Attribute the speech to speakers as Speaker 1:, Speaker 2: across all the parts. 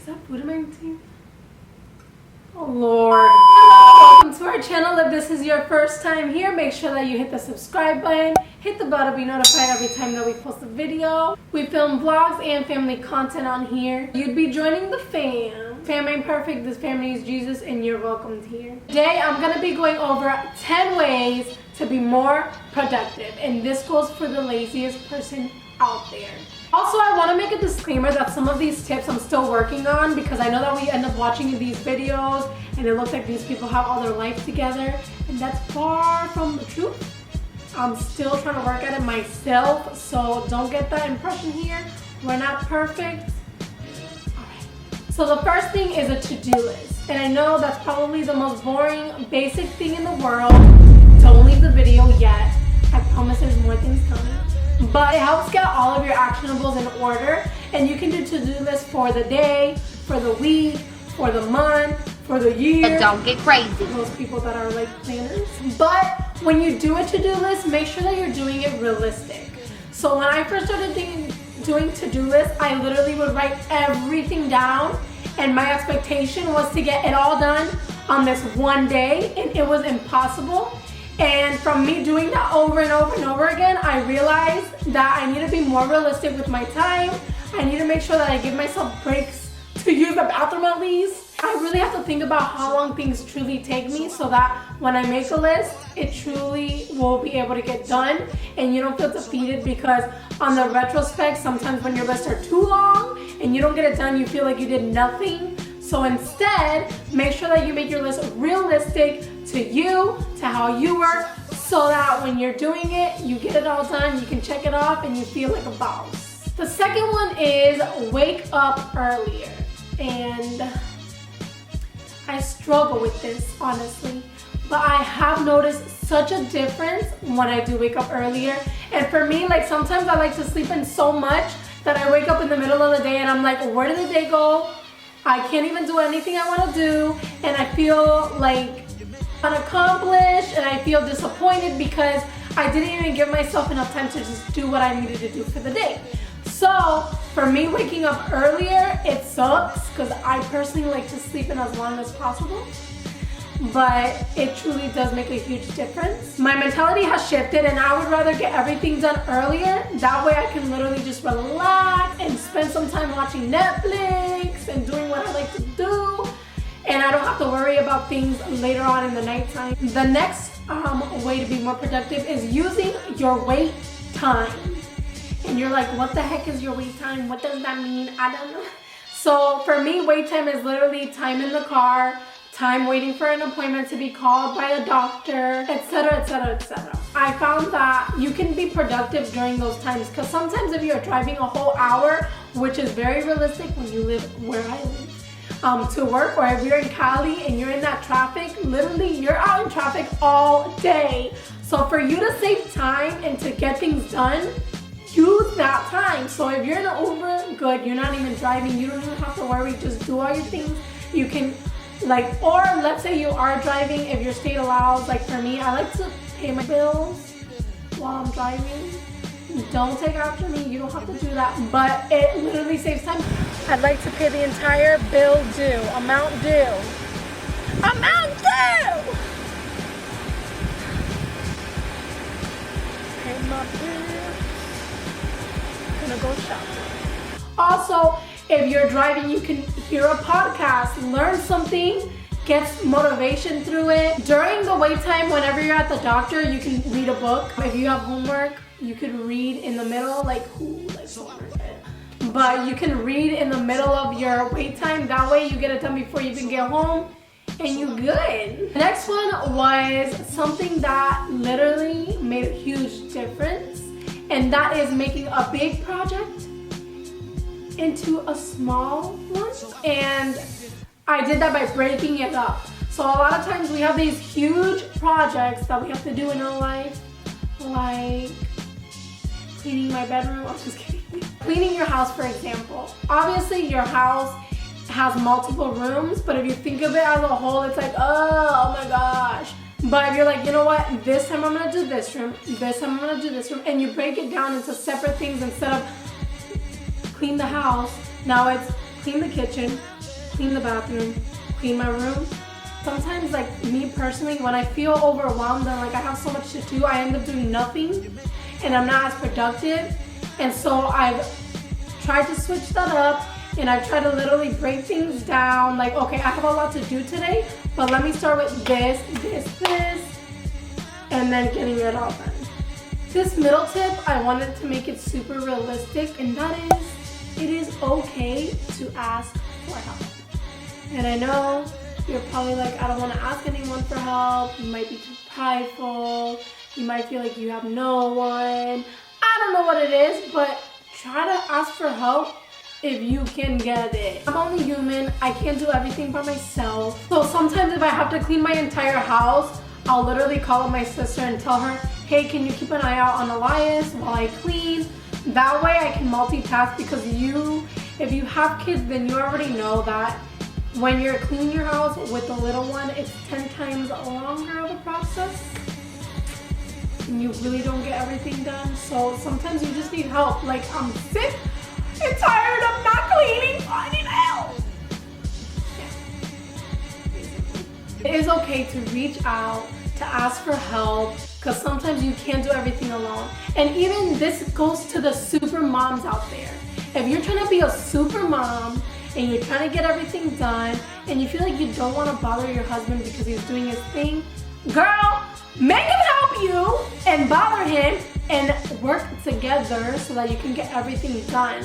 Speaker 1: that food in my teeth? Oh Lord. Hello, welcome to our channel. If this is your first time here, make sure that you hit the subscribe button, hit the bell to be notified every time that we post a video. We film vlogs and family content on here. You'd be joining the fam. Fam ain't perfect, this family is Jesus, and you're welcomed here. Today I'm gonna be going over 10 ways to be more productive, and this goes for the laziest person out there. Also, I want to make a disclaimer that some of these tips I'm still working on, because I know that we end up watching these videos and it looks like these people have all their life together, and that's far from the truth. I'm still trying to work at it myself, so don't get that impression here. We're not perfect. Alright. So the first thing is a to-do list. And I know that's probably the most boring, basic thing in the world. Don't leave the video yet. I promise there's more things coming. But it helps get all of your actionables in order, and you can do to-do lists for the day, for the week, for the month, for the year.
Speaker 2: And don't get crazy.
Speaker 1: Those people that are like planners. But when you do a to-do list, make sure that you're doing it realistic. So when I first started doing to-do lists, I literally would write everything down, and my expectation was to get it all done on this one day, and it was impossible. And from me doing that over and over and over again, I realized that I need to be more realistic with my time. I need to make sure that I give myself breaks to use the bathroom at least. I really have to think about how long things truly take me, so that when I make a list, it truly will be able to get done and you don't feel defeated, because on the retrospect, sometimes when your lists are too long and you don't get it done, you feel like you did nothing. So instead, make sure that you make your list realistic to you, to how you work, so that when you're doing it, you get it all done, you can check it off, and you feel like a boss. The second one is wake up earlier. And I struggle with this, honestly, but I have noticed such a difference when I do wake up earlier. And for me, like, sometimes I like to sleep in so much that I wake up in the middle of the day and I'm like, where did the day go? I can't even do anything I want to do, and I feel like unaccomplished, and I feel disappointed because I didn't even give myself enough time to just do what I needed to do for the day. So for me, waking up earlier, it sucks because I personally like to sleep in as long as possible, but it truly does make a huge difference. My mentality has shifted, and I would rather get everything done earlier. That way I can literally just relax and spend some time watching Netflix and doing what I like to do, and I don't have to worry about things later on in the nighttime. The next way to be more productive is using your wait time. And you're like, what the heck is your wait time? What does that mean? I don't know. So for me, wait time is literally time in the car, time waiting for an appointment to be called by a doctor, etc., etc., etc. I found that you can be productive during those times, because sometimes if you're driving a whole hour, which is very realistic when you live where I live, to work, or if you're in Cali and you're in that traffic, literally you're out in traffic all day. So for you to save time and to get things done, use that time. So if you're in an Uber, good, you're not even driving, you don't even have to worry, just do all your things. You can, like, or let's say you are driving, if your state allows, like for me, I like to pay my bills while I'm driving. Don't take after me, you don't have to do that, but it literally saves time. I'd like to pay the entire bill due, amount due. Amount due! Pay my bill. Gonna go shopping. Also, if you're driving, you can hear a podcast, learn something, get motivation through it. During the wait time, whenever you're at the doctor, you can read a book. If you have homework, you could read in the middle, but you can read in the middle of your wait time. That way you get it done before you can get home, and you good. The next one was something that literally made a huge difference, and that is making a big project into a small one. And I did that by breaking it up. So a lot of times we have these huge projects that we have to do in our life, like cleaning my bedroom. I'm just kidding. Cleaning your house, for example. Obviously your house has multiple rooms, but if you think of it as a whole, it's like, oh my gosh. But if you're like, you know what, this time I'm gonna do this room, this time I'm gonna do this room, and you break it down into separate things instead of clean the house, now it's clean the kitchen, clean the bathroom, clean my room. Sometimes, like me personally, when I feel overwhelmed and like I have so much to do, I end up doing nothing and I'm not as productive. And so I've tried to switch that up, and I've tried to literally break things down. Like, okay, I have a lot to do today, but let me start with this, and then getting it all done. This middle tip, I wanted to make it super realistic, and that is, it is okay to ask for help. And I know you're probably like, I don't want to ask anyone for help. You might be too prideful. You might feel like you have no one. I don't know what it is, but try to ask for help if you can get it. I'm only human. I can't do everything by myself. So sometimes if I have to clean my entire house, I'll literally call up my sister and tell her, hey, can you keep an eye out on Elias while I clean? That way I can multitask, because if you have kids, then you already know that when you're cleaning your house with the little one, it's 10 times longer of a process. And you really don't get everything done. So sometimes you just need help. Like, I'm sick and tired of not cleaning, so I need help. Yeah. It is okay to reach out, to ask for help, because sometimes you can't do everything alone. And even this goes to the super moms out there. If you're trying to be a super mom and you're trying to get everything done and you feel like you don't want to bother your husband because he's doing his thing, girl, make him help you and bother him and work together so that you can get everything done.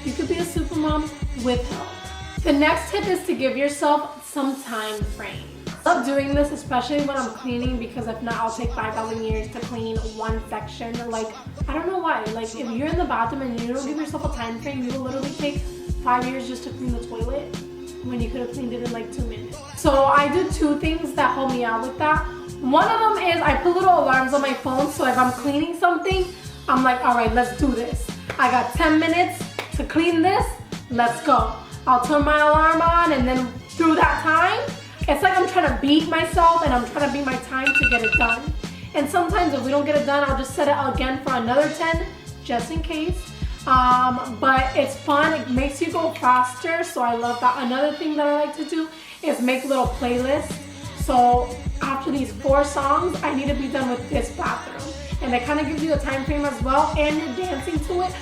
Speaker 1: You could be a super mom with help. The next tip is to give yourself some time frame. I love doing this, especially when I'm cleaning, because if not, I'll take 5,000 years to clean one section. Like, I don't know why. Like, if you're in the bathroom and you don't give yourself a time frame, you will literally take 5 years just to clean the toilet when you could have cleaned it in like 2 minutes. So I do 2 things that help me out with that. One of them is I put little alarms on my phone, so if I'm cleaning something, I'm like, all right, let's do this. I got 10 minutes to clean this, let's go. I'll turn my alarm on, and then through that time, it's like I'm trying to beat myself and I'm trying to beat my time to get it done. And sometimes if we don't get it done, I'll just set it again for another 10, just in case. But it's fun, it makes you go faster, so I love that. Another thing that I like to do is make little playlists. So after these 4 songs, I need to be done with this bathroom. And it kind of gives you a time frame as well, and you're dancing to it.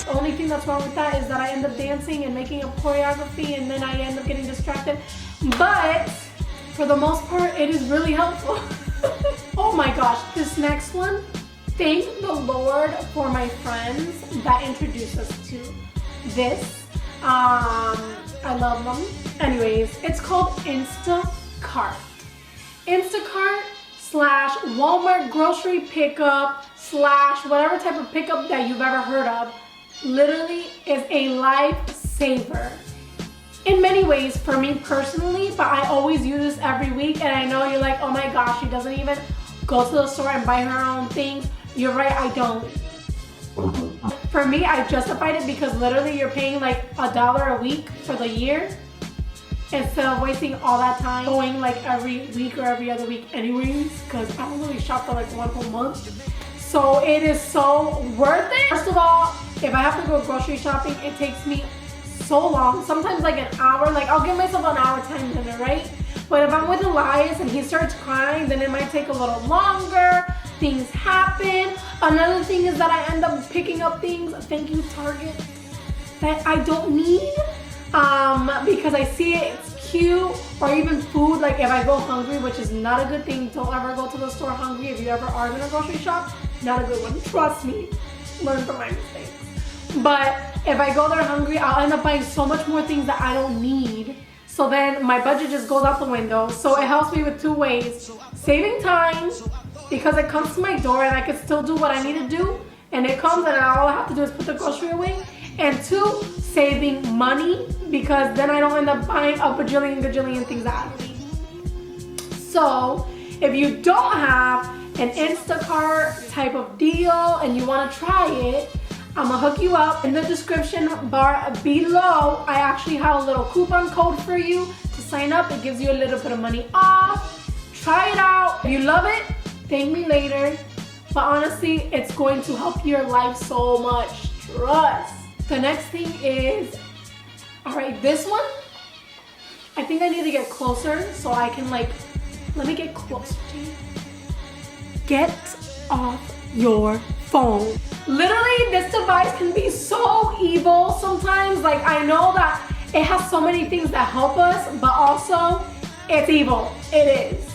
Speaker 1: The only thing that's wrong with that is that I end up dancing and making a choreography, and then I end up getting distracted. But for the most part, it is really helpful. Oh my gosh, this next one. Thank the Lord for my friends that introduced us to this. I love them. Anyways, it's called Instacart. Instacart / Walmart grocery pickup / whatever type of pickup that you've ever heard of, literally is a lifesaver. In many ways for me personally, but I always use this every week, and I know you're like, oh my gosh, she doesn't even go to the store and buy her own things. You're right, I don't. For me, I justified it because literally you're paying like $1 a week for the year instead of wasting all that time going like every week or every other week anyways, because I don't really shop for like 1 whole month. So it is so worth it. First of all, if I have to go grocery shopping, it takes me so long, sometimes like an hour. Like, I'll give myself an hour time limit, right? But if I'm with Elias and he starts crying, then it might take a little longer. Things happen. Another thing is that I end up picking up things, thank you Target, that I don't need because I see it's cute, or even food. Like if I go hungry, which is not a good thing, don't ever go to the store hungry. If you ever are in a grocery shop, not a good one, trust me, learn from my mistakes. But if I go there hungry, I'll end up buying so much more things that I don't need. So then my budget just goes out the window. So it helps me with 2 ways. Saving time, because it comes to my door and I can still do what I need to do. And it comes and all I have to do is put the grocery away. And 2, saving money, because then I don't end up buying a bajillion things that I don't need. So if you don't have an Instacart type of deal and you want to try it, I'm gonna hook you up. In the description bar below, I actually have a little coupon code for you to sign up. It gives you a little bit of money off. Try it out. If you love it, thank me later. But honestly, it's going to help your life so much. Trust. The next thing is, all right, this one, I think I need to get closer so I can like, let me get closer to you. Get off your phone. Literally, this device can be so evil sometimes. Like, I know that it has so many things that help us, but also it's evil. It is.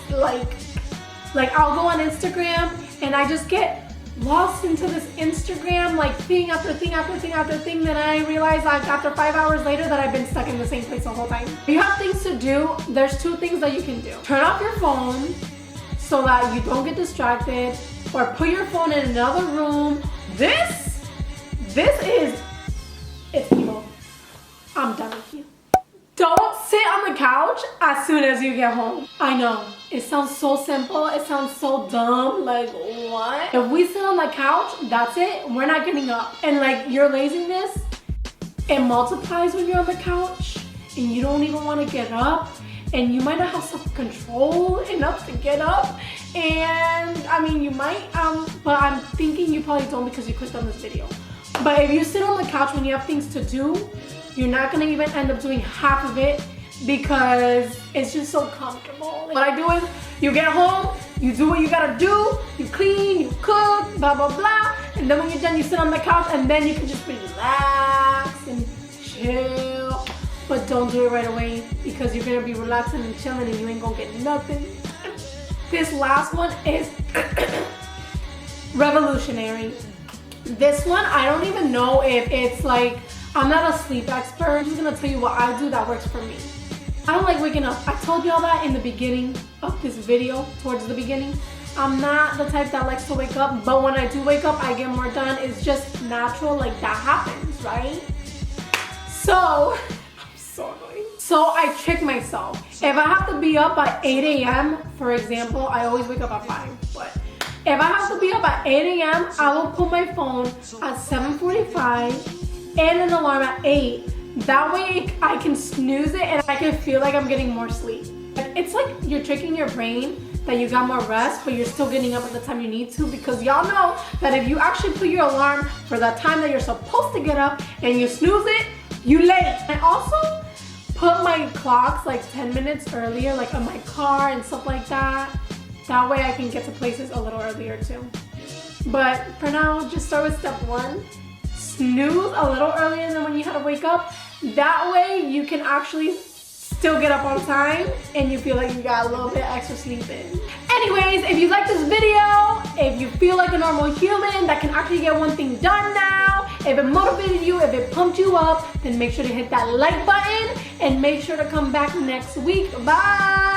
Speaker 1: Like I'll go on Instagram and I just get lost into this Instagram, like thing after thing after thing after thing, that I realize like after 5 hours later that I've been stuck in the same place the whole time. If you have things to do, there's two things that you can do. Turn off your phone so that you don't get distracted, or put your phone in another room. This is, it's evil. I'm done with you. Don't sit on the couch as soon as you get home. I know, it sounds so simple, it sounds so dumb, like what? If we sit on the couch, that's it, we're not getting up. And like your laziness, it multiplies when you're on the couch and you don't even want to get up, and you might not have self-control enough to get up. And I mean, you might, but I'm thinking you probably don't because you clicked on this video. But if you sit on the couch when you have things to do, you're not gonna even end up doing half of it because it's just so comfortable. What I do is, you get home, you do what you gotta do, you clean, you cook, blah, blah, blah. And then when you're done, you sit on the couch and then you can just relax and chill. But don't do it right away because you're gonna be relaxing and chilling and you ain't gonna get nothing. This last one is revolutionary. This one, I don't even know if it's like, I'm not a sleep expert. I'm just gonna tell you what I do that works for me. I don't like waking up. I told y'all that in the beginning of this video, towards the beginning. I'm not the type that likes to wake up, but when I do wake up, I get more done. It's just natural, like that happens, right? So, I'm so annoying. So I trick myself. If I have to be up at 8 a.m., for example, I always wake up at 5, but if I have to be up at 8 a.m., I will put my phone at 7:45 and an alarm at 8. That way I can snooze it and I can feel like I'm getting more sleep. It's like you're tricking your brain that you got more rest, but you're still getting up at the time you need to, because y'all know that if you actually put your alarm for the time that you're supposed to get up and you snooze it, you late. I also put my clocks like 10 minutes earlier, like on my car and stuff like that. That way I can get to places a little earlier too. But for now, just start with step 1. Snooze a little earlier than when you had to wake up. That way you can actually still get up on time and you feel like you got a little bit extra sleep in. Anyways, if you like this video, if you feel like a normal human that can actually get one thing done now, if it motivated you, if it pumped you up, then make sure to hit that like button and make sure to come back next week. Bye!